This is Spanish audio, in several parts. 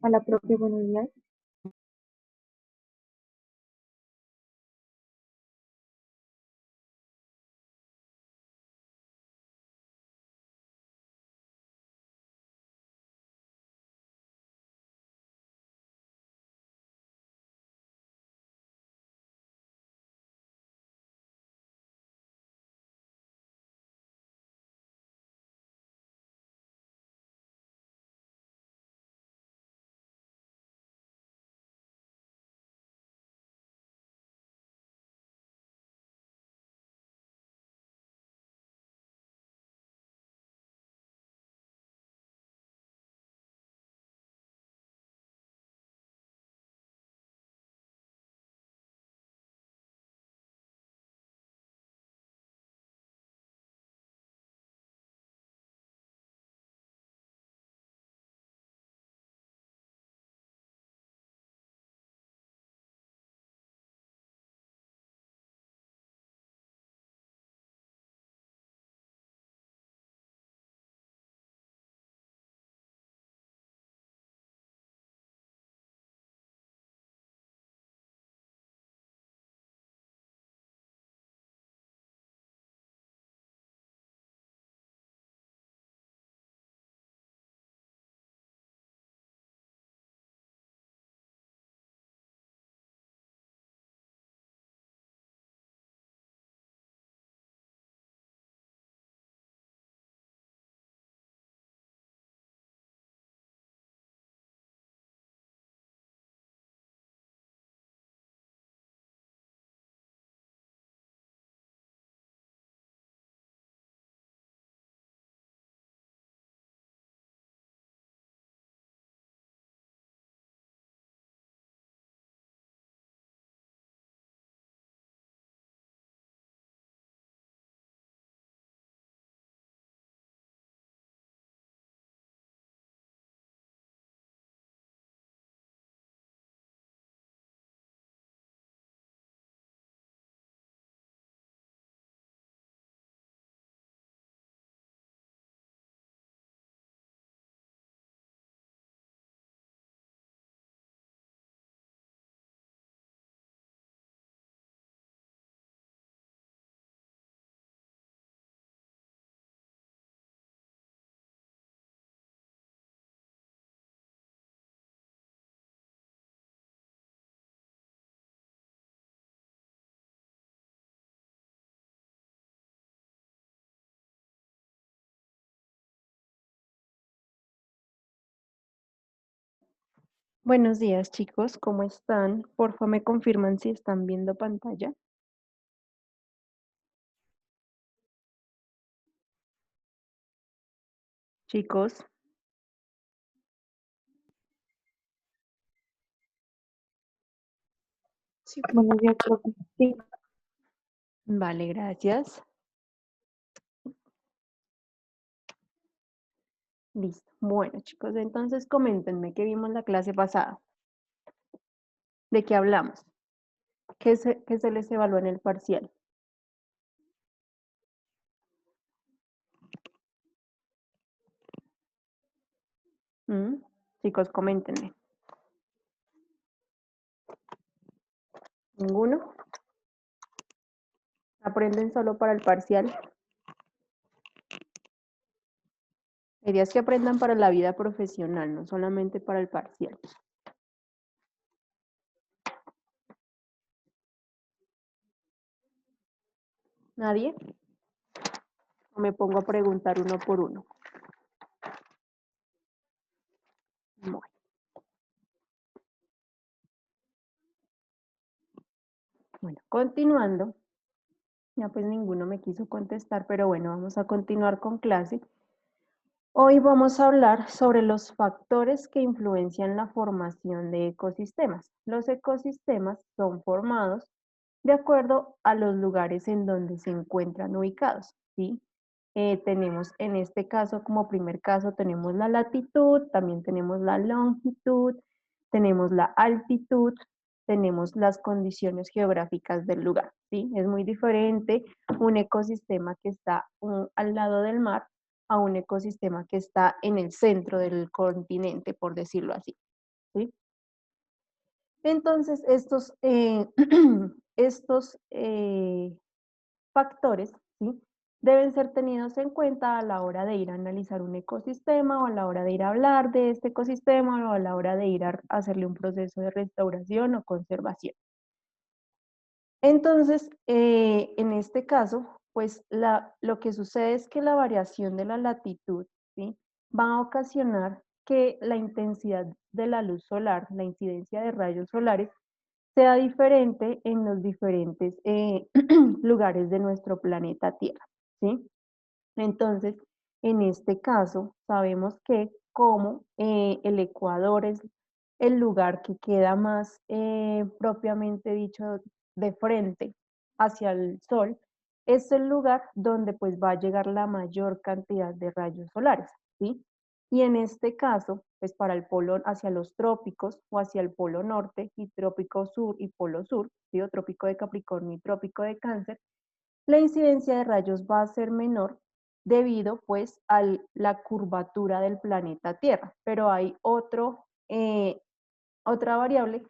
A la propia, buenos días. Buenos días, chicos, ¿cómo están? Porfa, me confirman si están viendo pantalla. Chicos, Sí, buenos días, profe. Sí, vale, gracias. Listo. Bueno, chicos, entonces coméntenme qué vimos la clase pasada. ¿De qué hablamos? ¿Qué se les evaluó en el parcial? ¿Mm? Chicos, coméntenme. ¿Ninguno? ¿Aprenden solo para el parcial? La idea es que aprendan para la vida profesional, no solamente para el parcial. ¿Nadie? ¿O me pongo a preguntar uno por uno? Bueno, continuando. Ya pues ninguno me quiso contestar, pero bueno, vamos a continuar con clase. Hoy vamos a hablar sobre los factores que influencian la formación de ecosistemas. Los ecosistemas son formados de acuerdo a los lugares en donde se encuentran ubicados, ¿sí? Tenemos en este caso, como primer caso, tenemos la latitud, también tenemos la longitud, tenemos la altitud, tenemos las condiciones geográficas del lugar, ¿sí? Es muy diferente un ecosistema que está al lado del mar a un ecosistema que está en el centro del continente, por decirlo así. ¿sí? Entonces, estos factores, ¿sí?, deben ser tenidos en cuenta a la hora de ir a analizar un ecosistema o a la hora de ir a hablar de este ecosistema o a la hora de ir a hacerle un proceso de restauración o conservación. Entonces, en este caso, pues lo que sucede es que la variación de la latitud, ¿sí?, va a ocasionar que la intensidad de la luz solar, la incidencia de rayos solares, sea diferente en los diferentes lugares de nuestro planeta Tierra, ¿sí? Entonces, en este caso, sabemos que como el Ecuador es el lugar que queda más propiamente dicho de frente hacia el sol, es el lugar donde pues va a llegar la mayor cantidad de rayos solares, ¿sí? Y en este caso, pues para el polo hacia los trópicos o hacia el polo norte y trópico sur y polo sur, ¿sí?, o trópico de Capricornio y trópico de Cáncer, la incidencia de rayos va a ser menor debido pues a la curvatura del planeta Tierra, pero hay otra variable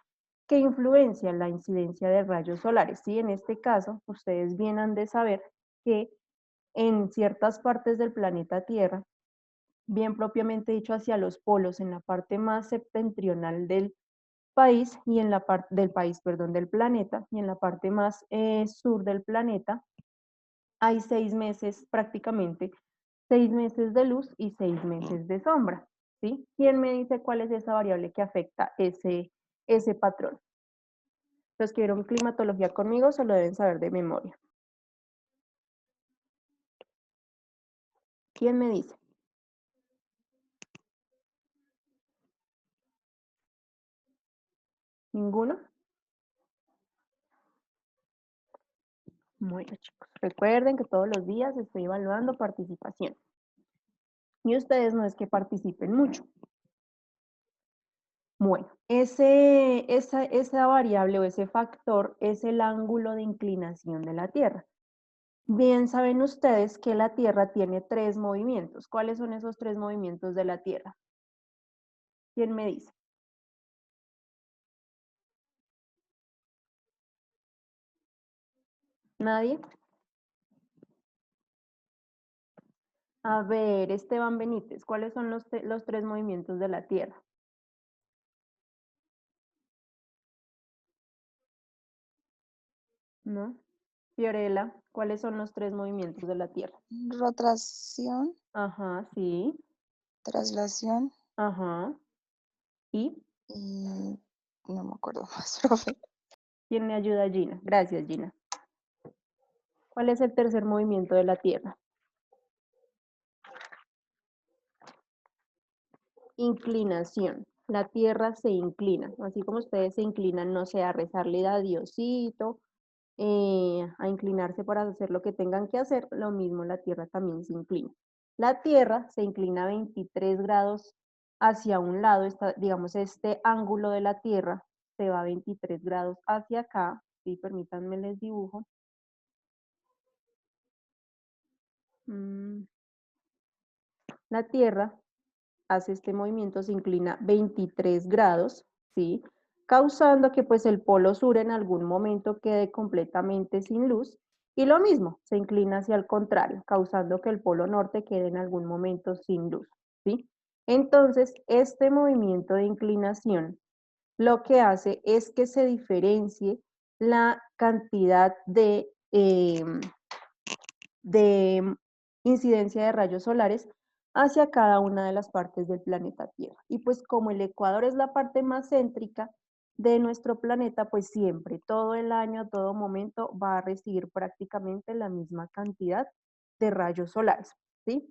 que influencia la incidencia de rayos solares. ¿Sí? En este caso, ustedes bien han de saber que en ciertas partes del planeta Tierra, bien propiamente dicho hacia los polos, en la parte más septentrional del país y en la parte del país, perdón, del planeta, y en la parte más sur del planeta, hay 6 meses prácticamente, 6 meses de luz y 6 meses de sombra, ¿sí? ¿Quién me dice cuál es esa variable que afecta ese patrón? Los que vieron climatología conmigo se lo deben saber de memoria. ¿Quién me dice? ¿Ninguno? Bueno, chicos, recuerden que todos los días estoy evaluando participación. Y ustedes no es que participen mucho. Bueno, esa variable o ese factor es el ángulo de inclinación de la Tierra. Bien saben ustedes que la Tierra tiene 3 movimientos. ¿Cuáles son esos 3 movimientos de la Tierra? ¿Quién me dice? ¿Nadie? A ver, Esteban Benítez, ¿cuáles son los 3 movimientos de la Tierra? ¿No? Fiorella, ¿cuáles son los 3 movimientos de la Tierra? Rotación, Ajá, sí. traslación Ajá. ¿Y y no me acuerdo más, profe. quién me ayuda, Gina? Gracias, Gina. ¿Cuál es el tercer movimiento de la Tierra? Inclinación. La Tierra se inclina, así como ustedes se inclinan, no sé, a rezarle a Diosito, a inclinarse para hacer lo que tengan que hacer, lo mismo la Tierra también se inclina. La Tierra se inclina 23 grados hacia un lado, digamos, este ángulo de la Tierra se va 23 grados hacia acá, ¿sí? Permítanme les dibujo. La Tierra hace este movimiento, se inclina 23 grados, ¿sí? Causando que pues el polo sur en algún momento quede completamente sin luz, y lo mismo, se inclina hacia el contrario, causando que el polo norte quede en algún momento sin luz, ¿sí? Entonces, este movimiento de inclinación lo que hace es que se diferencie la cantidad de incidencia de rayos solares hacia cada una de las partes del planeta Tierra. Y pues como el Ecuador es la parte más céntrica de nuestro planeta, pues siempre, todo el año, todo momento, va a recibir prácticamente la misma cantidad de rayos solares, ¿sí?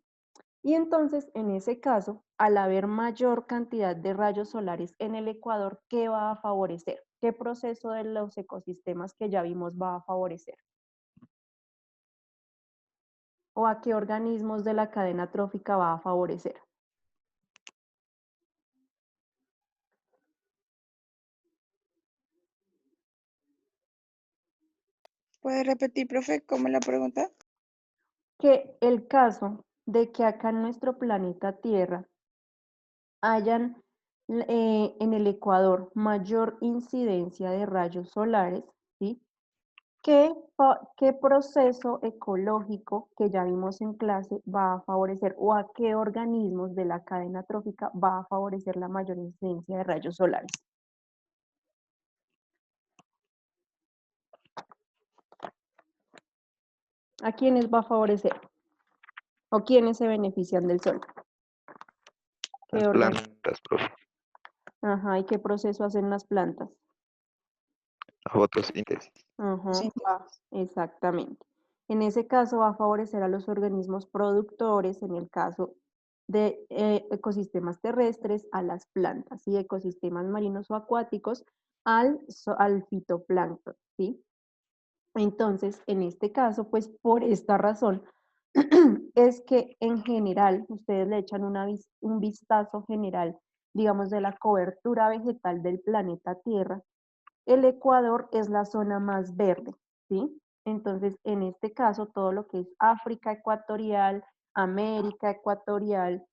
Y entonces, en ese caso, al haber mayor cantidad de rayos solares en el Ecuador, ¿qué va a favorecer? ¿Qué proceso de los ecosistemas que ya vimos va a favorecer? ¿O a qué organismos de la cadena trófica va a favorecer? ¿Puede repetir, profe, cómo es la pregunta? Que el caso de que acá en nuestro planeta Tierra hayan en el Ecuador mayor incidencia de rayos solares, ¿sí? ¿Qué proceso ecológico que ya vimos en clase va a favorecer o a qué organismos de la cadena trófica va a favorecer la mayor incidencia de rayos solares? ¿A quiénes va a favorecer? ¿O quiénes se benefician del sol? ¿Qué Las órganos? plantas, profe. Ajá, ¿y qué proceso hacen las plantas? La fotosíntesis. Ajá, Sí. exactamente. En ese caso va a favorecer a los organismos productores, en el caso de ecosistemas terrestres, a las plantas y ecosistemas marinos o acuáticos, al fitoplancton, ¿sí? Entonces, en este caso, pues por esta razón, es que en general, ustedes le echan un vistazo general, digamos, de la cobertura vegetal del planeta Tierra. El Ecuador es la zona más verde, ¿sí? Entonces, en este caso, todo lo que es África ecuatorial, América ecuatorial,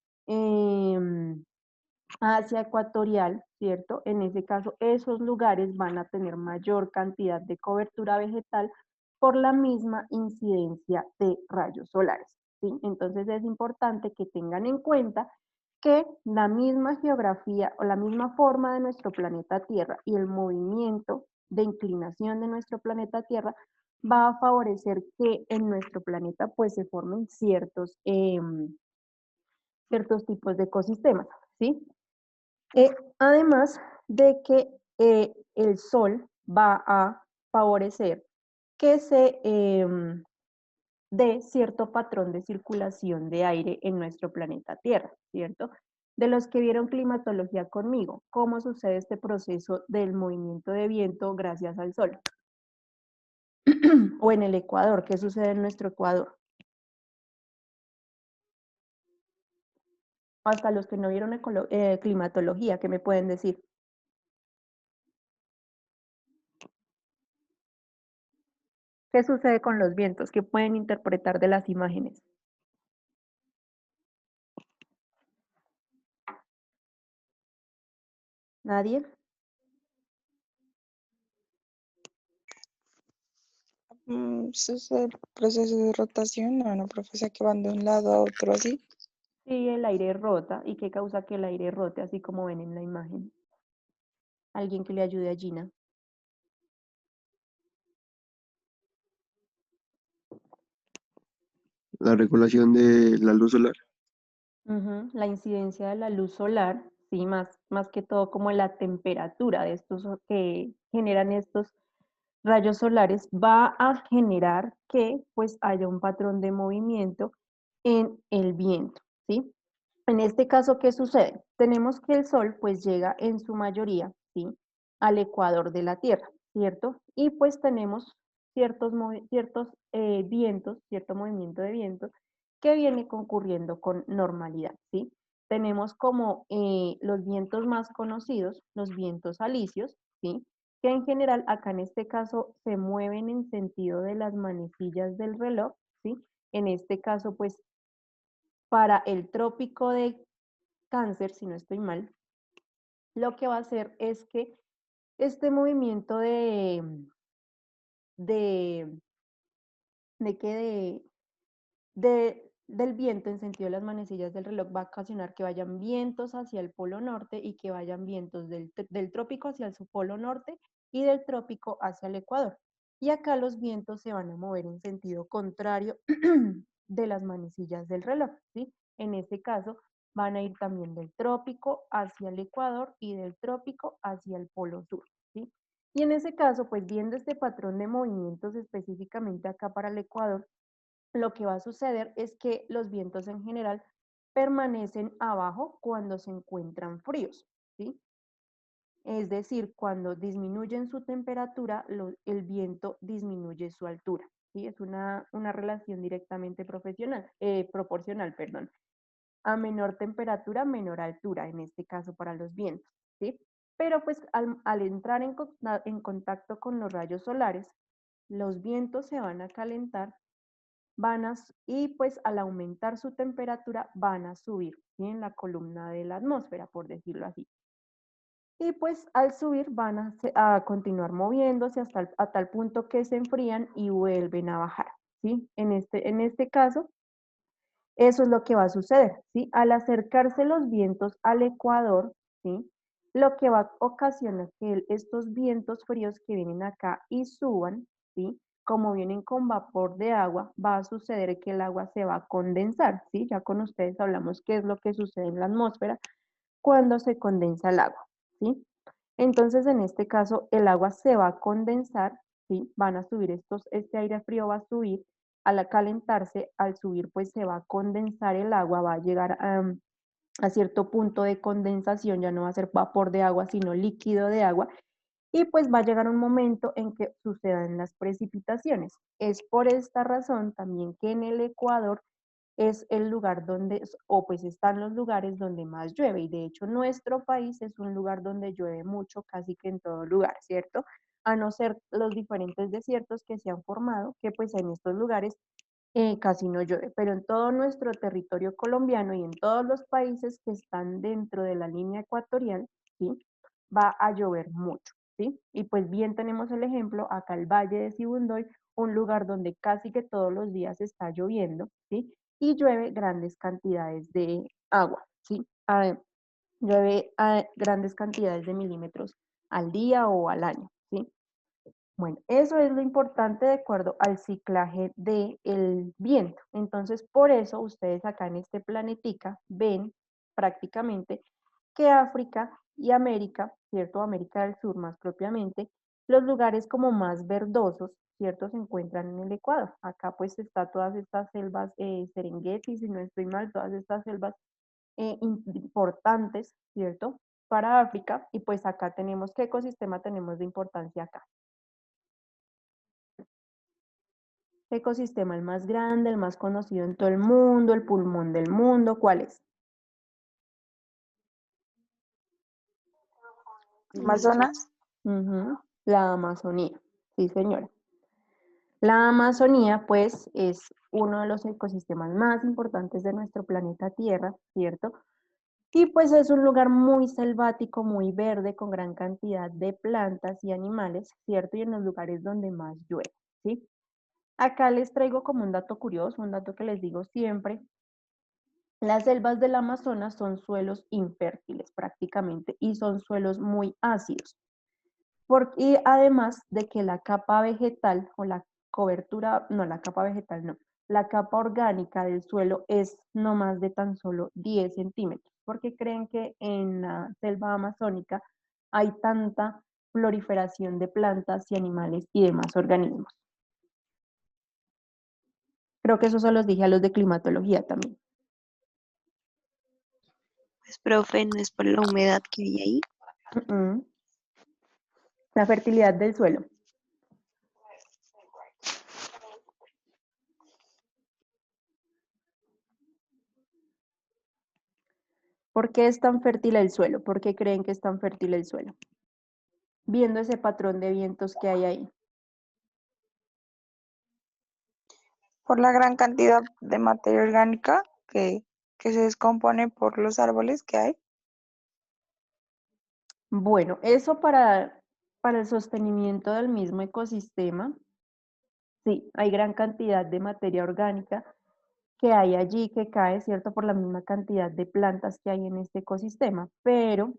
Asia ecuatorial, ¿cierto? En ese caso, esos lugares van a tener mayor cantidad de cobertura vegetal por la misma incidencia de rayos solares, ¿sí? Entonces, es importante que tengan en cuenta que la misma geografía o la misma forma de nuestro planeta Tierra y el movimiento de inclinación de nuestro planeta Tierra va a favorecer que en nuestro planeta pues se formen ciertos tipos de ecosistemas, ¿sí? Además de que el sol va a favorecer que se dé cierto patrón de circulación de aire en nuestro planeta Tierra, ¿cierto? De los que vieron climatología conmigo, ¿cómo sucede este proceso del movimiento de viento gracias al sol? O en el Ecuador, ¿qué sucede en nuestro Ecuador? Hasta los que no vieron climatología, ¿qué me pueden decir? ¿Qué sucede con los vientos? ¿Qué pueden interpretar de las imágenes? ¿Nadie? Sucede el proceso de rotación, no, profe, o sea, que van de un lado a otro así. Sí, el aire rota. ¿Y qué causa que el aire rote, así como ven en la imagen? Alguien que le ayude a Gina. La regulación de la luz solar. La incidencia de la luz solar, sí, más que todo como la temperatura de estos que generan estos rayos solares, va a generar que pues haya un patrón de movimiento en el viento, ¿sí? En este caso, ¿qué sucede? Tenemos que el Sol pues llega en su mayoría, ¿sí? Al ecuador de la Tierra, ¿cierto? Y pues tenemos ciertos vientos, cierto movimiento de viento que viene concurriendo con normalidad, ¿sí? Tenemos como los vientos más conocidos, los vientos alisios, ¿sí? Que en general acá en este caso se mueven en sentido de las manecillas del reloj, ¿sí? En este caso pues para el trópico de Cáncer, si no estoy mal, lo que va a hacer es que este movimiento de, de, que del viento en sentido de las manecillas del reloj va a ocasionar que vayan vientos hacia el polo norte y que vayan vientos del trópico hacia el polo norte y del trópico hacia el ecuador. Y acá los vientos se van a mover en sentido contrario de las manecillas del reloj, ¿sí? En este caso van a ir también del trópico hacia el ecuador y del trópico hacia el polo sur, ¿sí? Y en ese caso, pues viendo este patrón de movimientos específicamente acá para el ecuador, lo que va a suceder es que los vientos en general permanecen abajo cuando se encuentran fríos, ¿sí? Es decir, cuando disminuyen su temperatura, el viento disminuye su altura, ¿sí? Es una relación directamente proporcional, perdón. A menor temperatura, menor altura, en este caso para los vientos, ¿sí? Pero pues al entrar en contacto con los rayos solares, los vientos se van a calentar y pues al aumentar su temperatura van a subir, ¿sí? En la columna de la atmósfera, por decirlo así. y pues al subir van a continuar moviéndose hasta a tal punto que se enfrían y vuelven a bajar, ¿sí? En este caso, eso es lo que va a suceder, ¿sí? Al acercarse los vientos al ecuador, ¿sí? Lo que va a ocasionar que estos vientos fríos que vienen acá y suban, ¿sí? Como vienen con vapor de agua, va a suceder que el agua se va a condensar, ¿sí? Ya con ustedes hablamos qué es lo que sucede en la atmósfera cuando se condensa el agua, ¿sí? Entonces, en este caso, el agua se va a condensar, ¿sí? Van a subir este aire frío va a subir, al calentarse, al subir, pues se va a condensar el agua, va a llegar a cierto punto de condensación, ya no va a ser vapor de agua, sino líquido de agua, y pues va a llegar un momento en que sucedan las precipitaciones. Es por esta razón también que en el Ecuador es el lugar donde, o pues están los lugares donde más llueve, y de hecho nuestro país es un lugar donde llueve mucho, casi que en todo lugar, ¿cierto? A no ser los diferentes desiertos que se han formado, que pues en estos lugares casi no llueve, pero en todo nuestro territorio colombiano y en todos los países que están dentro de la línea ecuatorial, ¿sí? Va a llover mucho, ¿sí? Y pues bien tenemos el ejemplo, acá el Valle de Sibundoy, un lugar donde casi que todos los días está lloviendo, ¿sí? Y llueve grandes cantidades de agua, ¿sí? Llueve grandes cantidades de milímetros al día o al año, ¿sí? Bueno, eso es lo importante de acuerdo al ciclaje del viento. Entonces, por eso ustedes acá en este planetica ven prácticamente que África y América, ¿cierto? América del Sur más propiamente, los lugares como más verdosos, ¿cierto? Se encuentran en el Ecuador. Acá pues está todas estas selvas Serengeti, si no estoy mal, todas estas selvas importantes, ¿cierto? Para África, y pues acá tenemos, ¿qué ecosistema tenemos de importancia acá? Ecosistema el más grande, el más conocido en todo el mundo, el pulmón del mundo, ¿cuál es? Amazonas. La Amazonía, sí señora. La Amazonía pues es uno de los ecosistemas más importantes de nuestro planeta Tierra, ¿cierto? Y pues es un lugar muy selvático, muy verde, con gran cantidad de plantas y animales, ¿cierto? Y en los lugares donde más llueve, ¿sí? Acá les traigo como un dato curioso, un dato que les digo siempre. Las selvas del Amazonas son suelos infértiles prácticamente y son suelos muy ácidos. Y además de que la capa vegetal o la cobertura, no, la capa vegetal no, la capa orgánica del suelo es no más de tan solo 10 centímetros. ¿Por qué creen que en la selva amazónica hay tanta proliferación de plantas y animales y demás organismos? Creo que eso se los dije a los de climatología también. Pues, profe, ¿no es por la humedad que hay ahí? La fertilidad del suelo. ¿Por qué es tan fértil el suelo? ¿Por qué creen que es tan fértil el suelo? Viendo ese patrón de vientos que hay ahí. Por la gran cantidad de materia orgánica que se descompone por los árboles que hay. Bueno, eso para el sostenimiento del mismo ecosistema, sí, hay gran cantidad de materia orgánica que hay allí, que cae, ¿cierto? Por la misma cantidad de plantas que hay en este ecosistema, pero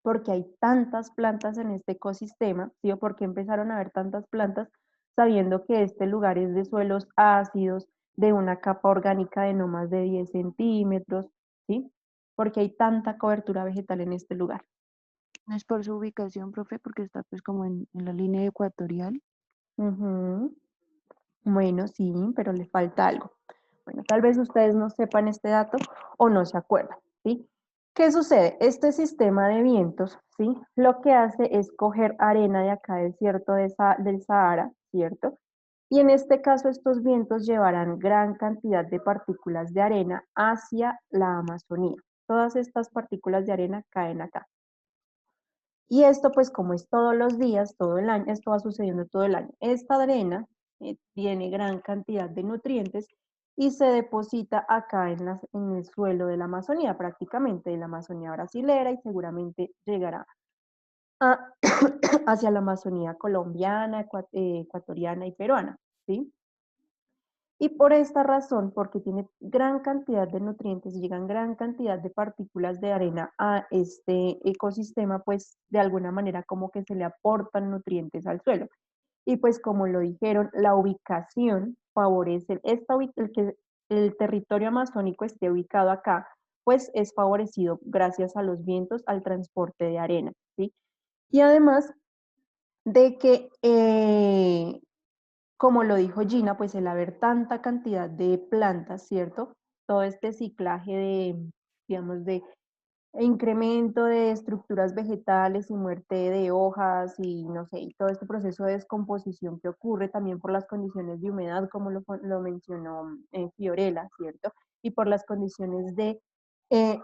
porque hay tantas plantas en este ecosistema, ¿sí? ¿O por qué empezaron a haber tantas plantas sabiendo que este lugar es de suelos ácidos, de una capa orgánica de no más de 10 centímetros, ¿sí? Porque hay tanta cobertura vegetal en este lugar. No es por su ubicación, profe, porque está pues como en la línea ecuatorial. Bueno, sí, pero le falta algo. Bueno, tal vez ustedes no sepan este dato o no se acuerdan, ¿sí? ¿Qué sucede? Este sistema de vientos, ¿sí? Lo que hace es coger arena de acá del desierto del Sahara, ¿cierto? Y en este caso estos vientos llevarán gran cantidad de partículas de arena hacia la Amazonía. Todas estas partículas de arena caen acá. Y esto pues como es todos los días, todo el año, esto va sucediendo todo el año. Esta arena tiene gran cantidad de nutrientes y se deposita acá en el suelo de la Amazonía, prácticamente de la Amazonía brasilera, y seguramente llegará hacia la Amazonía colombiana, ecuatoriana y peruana, ¿sí? Y por esta razón, porque tiene gran cantidad de nutrientes, llegan gran cantidad de partículas de arena a este ecosistema, pues de alguna manera como que se le aportan nutrientes al suelo. Y pues como lo dijeron, la ubicación favorece, que el territorio amazónico esté ubicado acá, pues es favorecido gracias a los vientos, al transporte de arena, ¿sí? Y además de que como lo dijo Gina, pues el haber tanta cantidad de plantas, ¿cierto? Todo este ciclaje de, digamos, de incremento de estructuras vegetales y muerte de hojas y no sé, y todo este proceso de descomposición que ocurre también por las condiciones de humedad, como lo mencionó Fiorella, ¿cierto? Y por las condiciones eh,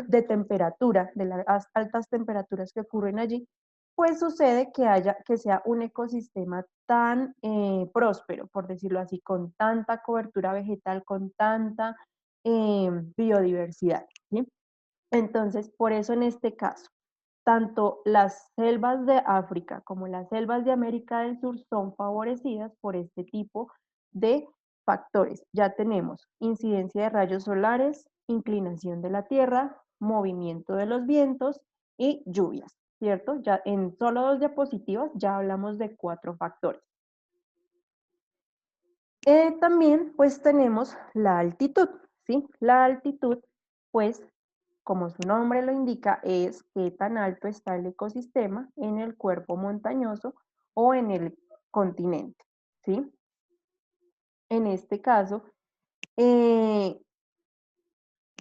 de temperatura, de las altas temperaturas que ocurren allí, pues sucede que sea un ecosistema tan próspero, por decirlo así, con tanta cobertura vegetal, con tanta biodiversidad, ¿sí? Entonces, por eso en este caso, tanto las selvas de África como las selvas de América del Sur son favorecidas por este tipo de factores. Ya tenemos incidencia de rayos solares, inclinación de la Tierra, movimiento de los vientos y lluvias, ¿cierto? Ya en solo 2 diapositivas ya hablamos de 4 factores. También pues tenemos la altitud, ¿sí? La altitud pues como su nombre lo indica, es qué tan alto está el ecosistema en el cuerpo montañoso o en el continente, ¿sí? En este caso,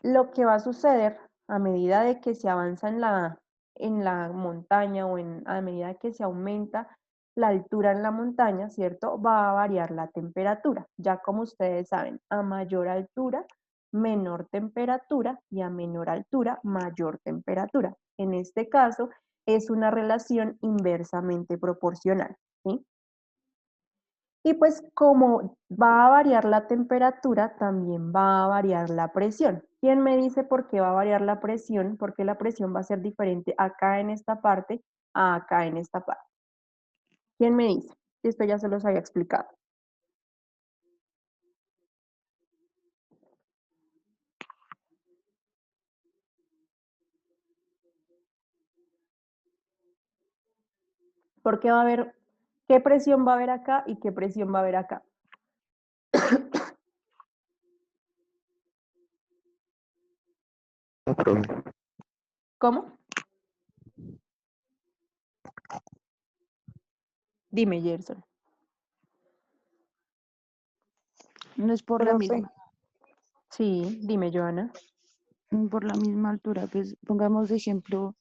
lo que va a suceder a medida de que se avanza en la montaña o a medida que se aumenta la altura en la montaña, ¿cierto? Va a variar la temperatura. Ya como ustedes saben, a mayor altura, menor temperatura y a menor altura, mayor temperatura. En este caso, es una relación inversamente proporcional, ¿sí? Y pues como va a variar la temperatura, también va a variar la presión. ¿Quién me dice por qué va a variar la presión? Porque la presión va a ser diferente acá en esta parte a acá en esta parte. ¿Quién me dice? Esto ya se los había explicado. ¿Por qué va a haber, qué presión va a haber acá y qué presión va a haber acá? No, profe. ¿Cómo? Dime, Gerson. No es por la Profe, misma, Sí, dime, Joana. por la misma altura, pues pongamos de ejemplo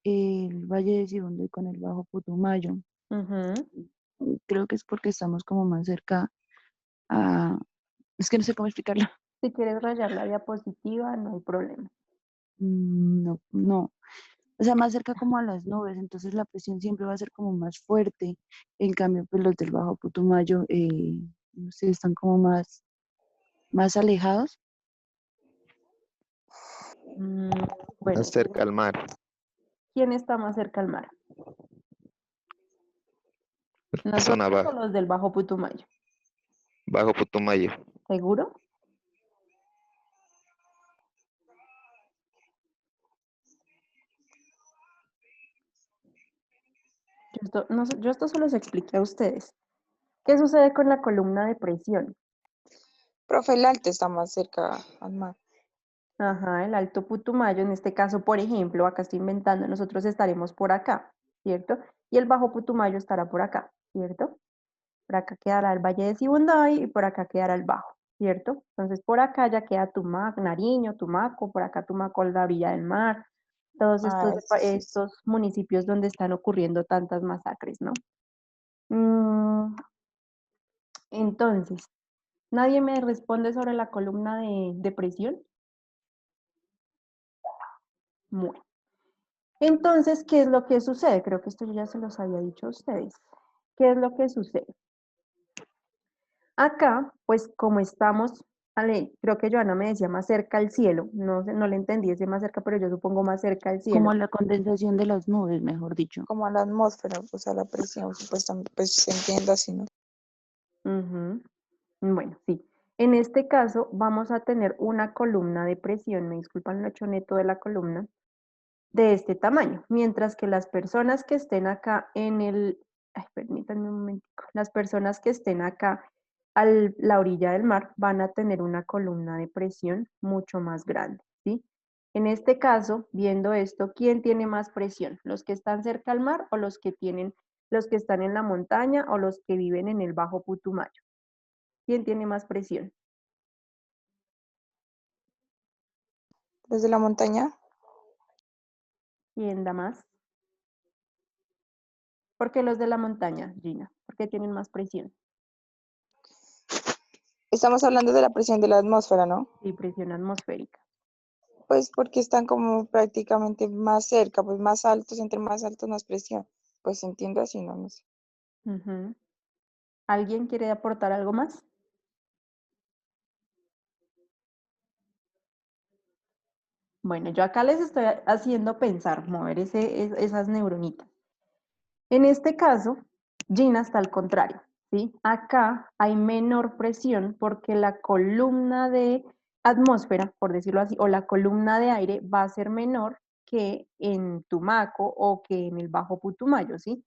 el Valle de Sibundoy con el Bajo Putumayo. Ujú. Creo que es porque estamos como más cerca a, es que no sé cómo explicarlo. Si quieres rayar la diapositiva, no hay problema. No, no. O sea, más cerca como a las nubes, entonces la presión siempre va a ser como más fuerte. En cambio, pues los del Bajo Putumayo, no sé, están como más alejados. Bueno, Más cerca al mar. ¿quién está más cerca al mar? La zona ¿Nosotros o baja. los del Bajo Putumayo? Bajo Putumayo. ¿Seguro? Yo esto se los expliqué a ustedes. ¿Qué sucede con la columna de presión? profe, el alto está más cerca al mar. Ajá, el Alto Putumayo, en este caso, por ejemplo, acá estoy inventando, nosotros estaremos por acá, ¿cierto? Y el Bajo Putumayo estará por acá, ¿cierto? Por acá quedará el Valle de Sibundoy y por acá quedará el Bajo, ¿cierto? Entonces, por acá ya queda Tumaco, Nariño, Tumaco, por acá Tumaco, la orilla del mar, todos Ah, sí, sí. estos municipios donde están ocurriendo tantas masacres, ¿no? Mm, entonces, ¿nadie me responde sobre la columna de presión? Bueno. Entonces, ¿qué es lo que sucede? Creo que esto yo ya se los había dicho a ustedes. ¿Qué es lo que sucede? Acá, pues como estamos Ale, creo que Joana me decía más cerca al cielo. No sé, no le entendí ese más cerca, pero yo supongo más cerca al cielo. Como la condensación de las nubes, mejor dicho. Como a la atmósfera, o sea, la presión, supuestamente, pues se entiende así, ¿no? Ujú. Bueno, sí. En este caso vamos a tener una columna de presión, me disculpan lo choneto de la columna, de este tamaño, mientras que las personas que estén acá en el, ay, permítanme un momentico, las personas que estén acá a la orilla del mar van a tener una columna de presión mucho más grande, ¿sí? En este caso, viendo esto, ¿quién tiene más presión? ¿Los que están cerca al mar o los que están en la montaña o los que viven en el Bajo Putumayo? ¿Quién tiene más presión? Desde la montaña, ¿Quién da más? ¿Por qué los de la montaña, Gina? ¿Por qué tienen más presión? estamos hablando de la presión de la atmósfera, ¿no? Sí, presión atmosférica. Pues porque están como prácticamente más cerca, pues más altos, entre más altos más presión. Pues entiendo así, no, no sé. Ujú. ¿Alguien quiere aportar algo más? Bueno, yo acá les estoy haciendo pensar, mover esas neuronitas. En este caso, Gina está al contrario, ¿sí? Acá hay menor presión porque la columna de atmósfera, por decirlo así, o la columna de aire va a ser menor que en Tumaco o que en el Bajo Putumayo, ¿sí?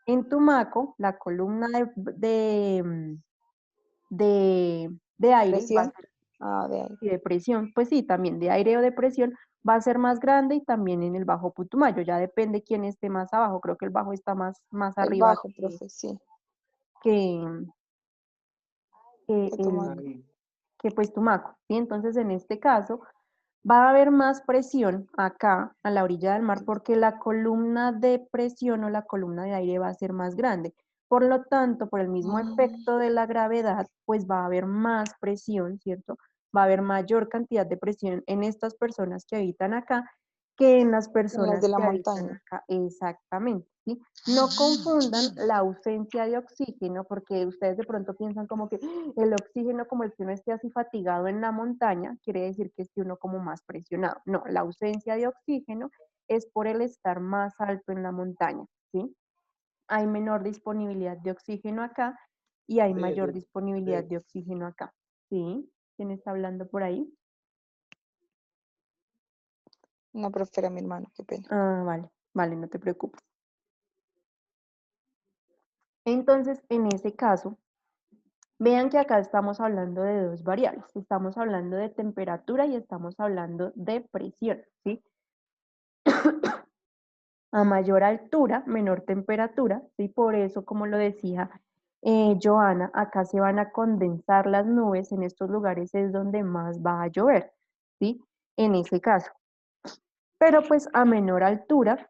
En Tumaco, la columna de aire va a Presión, ser, de ahí. y de presión, pues sí, también de aire o de presión va a ser más grande y también en el Bajo Putumayo, ya depende quién esté más abajo, creo que el bajo está más El arriba bajo, profe, sí, que, que, que toma. el, que pues Tumaco, ¿sí? Entonces en este caso va a haber más presión acá a la orilla del mar porque la columna de presión o la columna de aire va a ser más grande. Por lo tanto, por el mismo efecto de la gravedad, pues va a haber más presión, ¿cierto? Va a haber mayor cantidad de presión en estas personas que habitan acá que en las En las personas de la que habitan montaña. acá. Exactamente, ¿sí? No confundan la ausencia de oxígeno, porque ustedes de pronto piensan como que el oxígeno, como el que uno esté así fatigado en la montaña, quiere decir que esté uno como más presionado. No, la ausencia de oxígeno es por el estar más alto en la montaña, ¿sí? Hay menor disponibilidad de oxígeno acá y hay mayor disponibilidad de oxígeno acá, ¿sí? ¿Quién está hablando por ahí? No, profe, era mi hermano, qué pena. Ah, vale, vale, no te preocupes. Entonces, en ese caso, vean que acá estamos hablando de dos variables. Estamos hablando de temperatura y estamos hablando de presión, ¿sí? A mayor altura, menor temperatura, ¿sí? Por eso, como lo decía Joana, acá se van a condensar las nubes, en estos lugares es donde más va a llover, ¿sí? En ese caso. Pero pues a menor altura,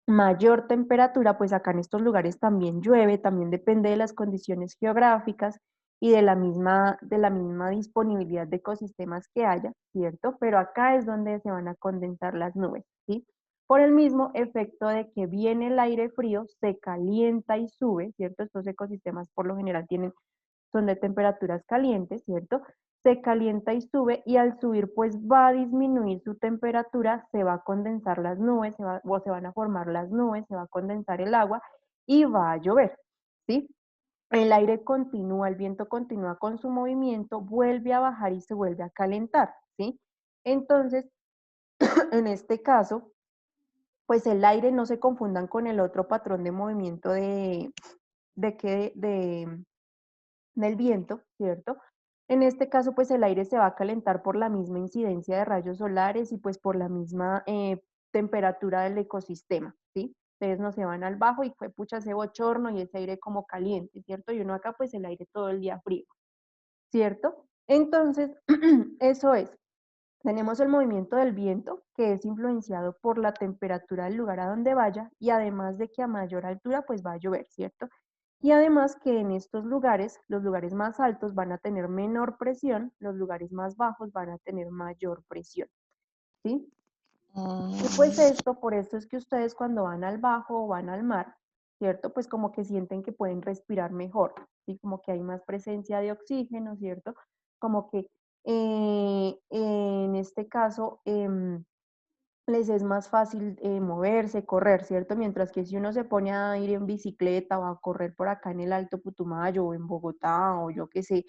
mayor temperatura, pues acá en estos lugares también llueve, también depende de las condiciones geográficas y de la misma disponibilidad de ecosistemas que haya, ¿cierto? Pero acá es donde se van a condensar las nubes, ¿sí? Por el mismo efecto de que viene el aire frío, se calienta y sube, ¿cierto? Estos ecosistemas por lo general son de temperaturas calientes, ¿cierto? Se calienta y sube y al subir pues va a disminuir su temperatura, se va a condensar las nubes, se van a formar las nubes, se va a condensar el agua y va a llover, ¿sí? El aire continúa, el viento continúa con su movimiento, vuelve a bajar y se vuelve a calentar, ¿sí? Entonces, en este caso, pues el aire no se confundan con el otro patrón de movimiento del viento, ¿cierto? En este caso, pues el aire se va a calentar por la misma incidencia de rayos solares y pues por la misma temperatura del ecosistema, ¿sí? Ustedes no se van al bajo y fue pucha ese bochorno y ese aire como caliente, ¿cierto? Y uno acá pues el aire todo el día frío, ¿cierto? Entonces, eso es. Tenemos el movimiento del viento, que es influenciado por la temperatura del lugar a donde vaya, y además de que a mayor altura, pues va a llover, ¿cierto? Y además que en estos lugares, los lugares más altos van a tener menor presión, los lugares más bajos van a tener mayor presión, ¿sí? Y pues esto, por eso es que ustedes cuando van al bajo o van al mar, ¿cierto? Pues como que sienten que pueden respirar mejor, ¿sí? Como que hay más presencia de oxígeno, ¿cierto? Como que en este caso, les es más fácil moverse, correr, ¿cierto? Mientras que si uno se pone a ir en bicicleta o a correr por acá en el Alto Putumayo o en Bogotá o yo qué sé,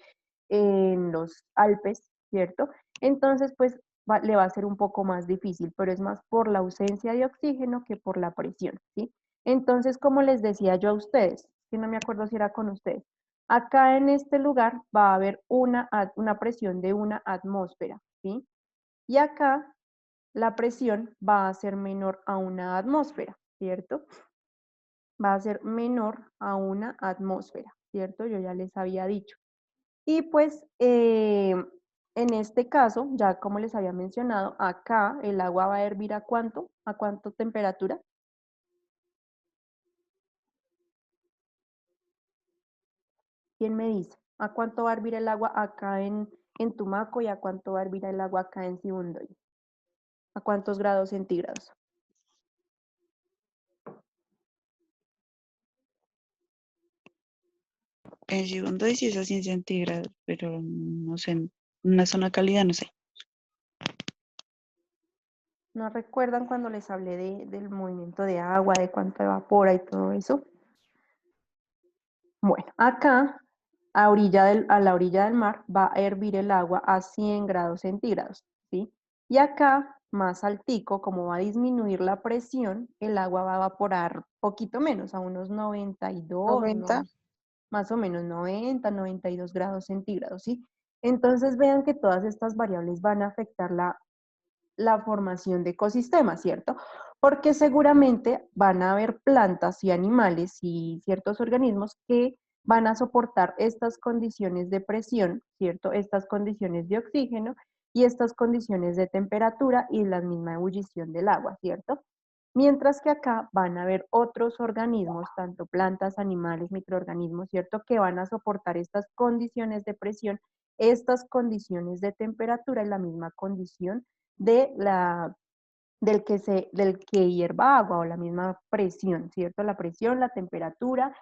en los Alpes, ¿cierto? Entonces, pues le va a ser un poco más difícil, pero es más por la ausencia de oxígeno que por la presión, ¿sí? Entonces, como les decía yo a ustedes, que no me acuerdo si era con ustedes, acá en este lugar va a haber una presión de 1 atmósfera, ¿sí? Y acá la presión va a ser menor a 1 atmósfera, ¿cierto? Va a ser menor a 1 atmósfera, ¿cierto? Yo ya les había dicho. Y pues en este caso, ya como les había mencionado, acá el agua va a hervir ¿a cuánto? ¿A cuánto temperatura? ¿Quién me dice? ¿A cuánto va a hervir el agua acá en Tumaco y a cuánto va a hervir el agua acá en Sibundoy? ¿A cuántos grados centígrados? En segundo y si es a 100 centígrados, pero no sé, en una zona cálida, no sé. ¿No recuerdan cuando les hablé del movimiento de agua, de cuánto evapora y todo eso? Bueno, acá a la orilla del mar va a hervir el agua a 100 grados centígrados, ¿sí? Y acá, más altico, como va a disminuir la presión, el agua va a evaporar poquito menos, a unos 92, 90. más o menos 90, 92 grados centígrados, ¿sí? Entonces vean que todas estas variables van a afectar la formación de ecosistemas, ¿cierto? Porque seguramente van a haber plantas y animales y ciertos organismos que van a soportar estas condiciones de presión, ¿cierto? Estas condiciones de oxígeno y estas condiciones de temperatura y la misma ebullición del agua, ¿cierto? Mientras que acá van a haber otros organismos, tanto plantas, animales, microorganismos, ¿cierto? Que van a soportar estas condiciones de presión, estas condiciones de temperatura y la misma condición del que hierva agua o la misma presión, ¿cierto? La presión, la temperatura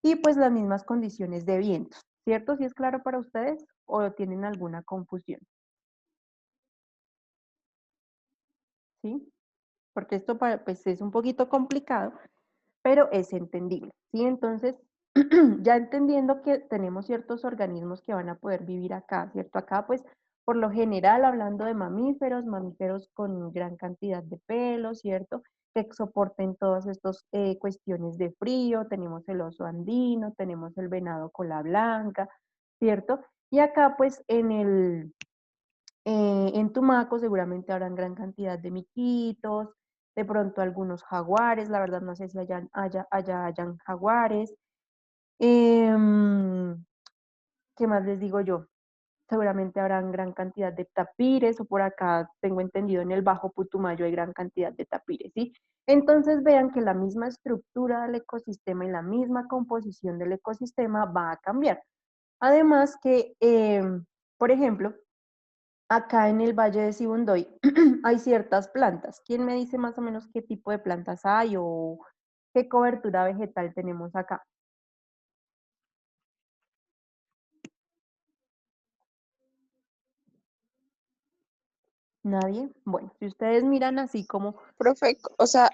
y pues las mismas condiciones de vientos, ¿cierto? ¿Sí es claro para ustedes o tienen alguna confusión? ¿Sí? Porque esto pues es un poquito complicado, pero es entendible, ¿sí? Entonces, ya entendiendo que tenemos ciertos organismos que van a poder vivir acá, ¿cierto? Acá, pues, por lo general, hablando de mamíferos, mamíferos con gran cantidad de pelo, ¿cierto? Que soporten todas estas cuestiones de frío, tenemos el oso andino, tenemos el venado cola blanca, ¿cierto? Y acá, pues, en Tumaco seguramente habrán gran cantidad de miquitos, de pronto algunos jaguares, la verdad no sé si allá hayan jaguares. ¿Qué más les digo yo? Seguramente habrán gran cantidad de tapires, o por acá tengo entendido en el Bajo Putumayo hay gran cantidad de tapires, ¿sí? Entonces vean que la misma estructura del ecosistema y la misma composición del ecosistema va a cambiar. Además que, por ejemplo, acá en el Valle de Sibundoy hay ciertas plantas. ¿Quién me dice más o menos qué tipo de plantas hay o qué cobertura vegetal tenemos acá? ¿Nadie? Bueno, si ustedes miran así como, Profe, o sea,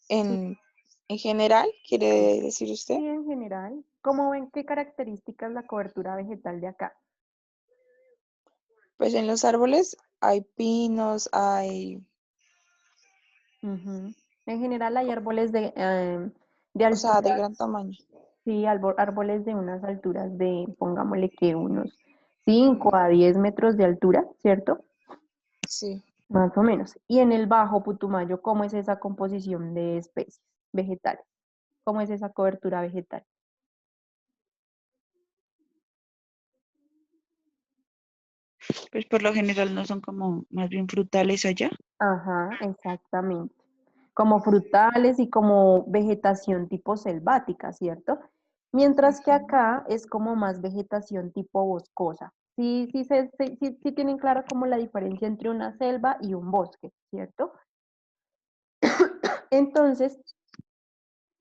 sí, en general, quiere decir usted, sí, en general, ¿cómo ven qué características la cobertura vegetal de acá? pues en los árboles hay pinos, hay, Ujú. En general hay árboles de o sea, de altura, gran tamaño. sí, árboles de unas alturas de, pongámosle que unos 5 a 10 metros de altura, ¿cierto? Sí. Más o menos. Y en el Bajo Putumayo, ¿cómo es esa composición de especies vegetales? ¿Cómo es esa cobertura vegetal? Pues por lo general no son como más bien frutales allá. Ajá, exactamente. Como frutales y como vegetación tipo selvática, ¿cierto? Mientras que Ujú. acá es como más vegetación tipo boscosa. Sí, sí tienen claro como la diferencia entre una selva y un bosque, ¿cierto? Entonces,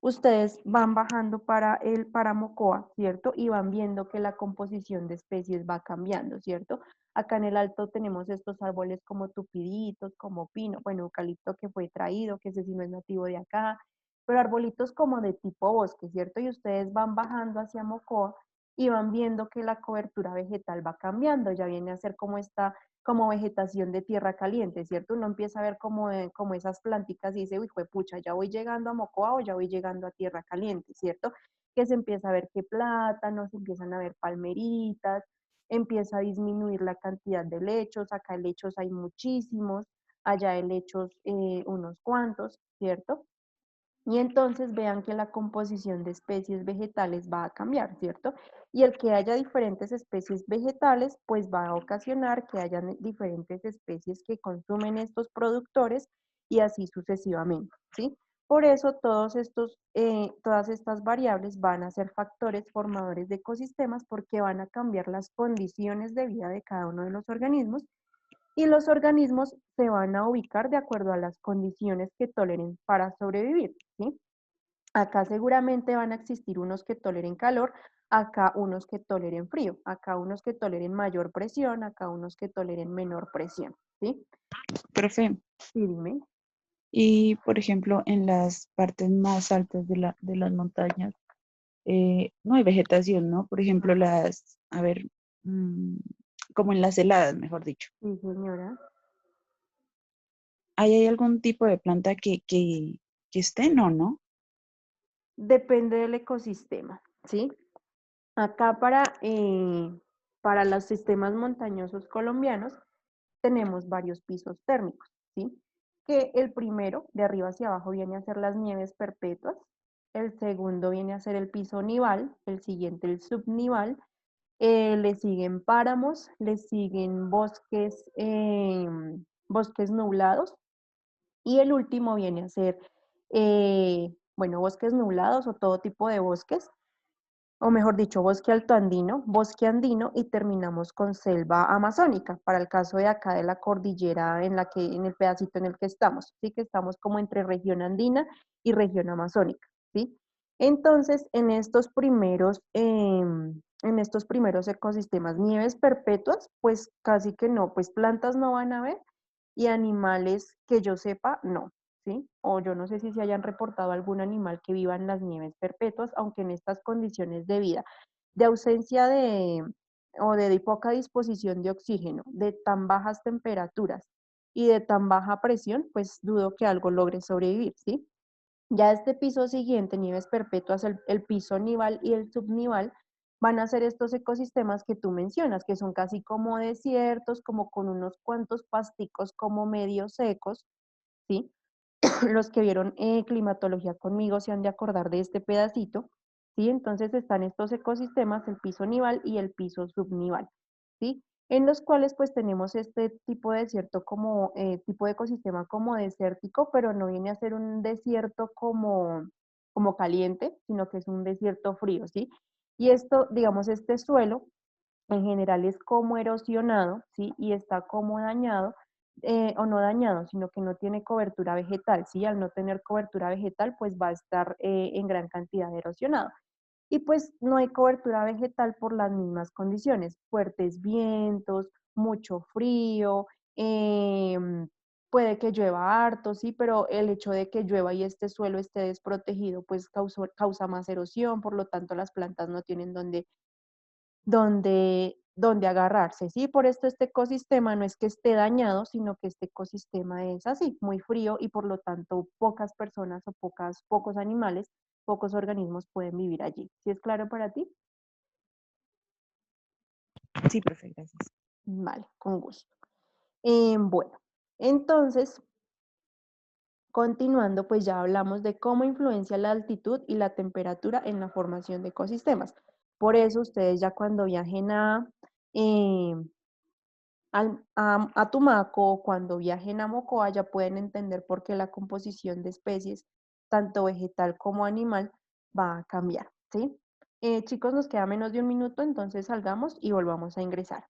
ustedes van bajando para Mocoa, ¿cierto? Y van viendo que la composición de especies va cambiando, ¿cierto? Acá en el alto tenemos estos árboles como tupiditos, como pino, bueno, eucalipto que fue traído, que ese sí no es nativo de acá, pero arbolitos como de tipo bosque, ¿cierto? Y ustedes van bajando hacia Mocoa y van viendo que la cobertura vegetal va cambiando, ya viene a ser como esta como vegetación de tierra caliente, ¿cierto? Uno empieza a ver como esas plantitas y dice, uy, pucha, ya voy llegando a Mocoa o ya voy llegando a tierra caliente, ¿cierto? Que se empieza a ver que plátanos, se empiezan a ver palmeritas, empieza a disminuir la cantidad de helechos, acá helechos hay muchísimos, allá helechos unos cuantos, ¿cierto? Y entonces vean que la composición de especies vegetales va a cambiar, ¿cierto? Y el que haya diferentes especies vegetales, pues va a ocasionar que hayan diferentes especies que consumen estos productores y así sucesivamente, ¿sí? Por eso todas estas variables van a ser factores formadores de ecosistemas porque van a cambiar las condiciones de vida de cada uno de los organismos y los organismos se van a ubicar de acuerdo a las condiciones que toleren para sobrevivir, ¿sí? Acá seguramente van a existir unos que toleren calor, acá unos que toleren frío, acá unos que toleren mayor presión, acá unos que toleren menor presión, ¿sí? Profe, Sí, dime. y por ejemplo, en las partes más altas de las montañas, no hay vegetación, ¿no? Por ejemplo, a ver, mm, como en las heladas, mejor dicho. Sí, señora. ¿Ahí hay algún tipo de planta que esté? No, ¿no? Depende del ecosistema, ¿sí? Acá para los sistemas montañosos colombianos tenemos varios pisos térmicos, ¿sí? Que el primero, de arriba hacia abajo, viene a ser las nieves perpetuas, el segundo viene a ser el piso nival, el siguiente el subnival, le siguen páramos, le siguen bosques nublados, y el último viene a ser, bueno, bosques nublados o todo tipo de bosques, o mejor dicho, bosque andino y terminamos con selva amazónica, para el caso de acá de la cordillera en el pedacito en el que estamos, ¿sí? Que estamos como entre región andina y región amazónica, ¿sí? Entonces, en estos primeros ecosistemas, nieves perpetuas, pues casi que no, pues plantas no van a haber y animales que yo sepa, no. ¿Sí? O yo no sé si se hayan reportado algún animal que viva en las nieves perpetuas, aunque en estas condiciones de vida, de ausencia o de poca disposición de oxígeno, de tan bajas temperaturas y de tan baja presión, pues dudo que algo logre sobrevivir, ¿sí? Ya este piso siguiente, nieves perpetuas, el piso nival y el subnival, van a ser estos ecosistemas que tú mencionas, que son casi como desiertos, como con unos cuantos pasticos como medio secos, ¿sí? Los que vieron climatología conmigo se han de acordar de este pedacito, ¿sí? Entonces están estos ecosistemas, el piso nival y el piso subnival, ¿sí? En los cuales pues tenemos este tipo de desierto como, tipo de ecosistema como desértico, pero no viene a ser un desierto como caliente, sino que es un desierto frío, ¿sí? Y esto, digamos, este suelo en general es como erosionado, ¿sí? Y está como dañado, o no dañado, sino que no tiene cobertura vegetal, ¿sí? Al no tener cobertura vegetal, pues va a estar en gran cantidad erosionado. Y pues no hay cobertura vegetal por las mismas condiciones, fuertes vientos, mucho frío, puede que llueva harto, sí, pero el hecho de que llueva y este suelo esté desprotegido, pues causa más erosión, por lo tanto las plantas no tienen donde agarrarse, ¿sí? Por esto este ecosistema no es que esté dañado, sino que este ecosistema es así, muy frío y por lo tanto pocas personas o pocos animales, pocos organismos pueden vivir allí. ¿Sí es claro para ti? Sí, profe, gracias. Vale, con gusto. Bueno, entonces, continuando, pues ya hablamos de cómo influencia la altitud y la temperatura en la formación de ecosistemas. Por eso ustedes ya cuando viajen eh, a Tumaco, cuando viajen a Mocoa, ya pueden entender por qué la composición de especies, tanto vegetal como animal, va a cambiar, ¿sí? Chicos, nos queda menos de un minuto, entonces salgamos y volvamos a ingresar.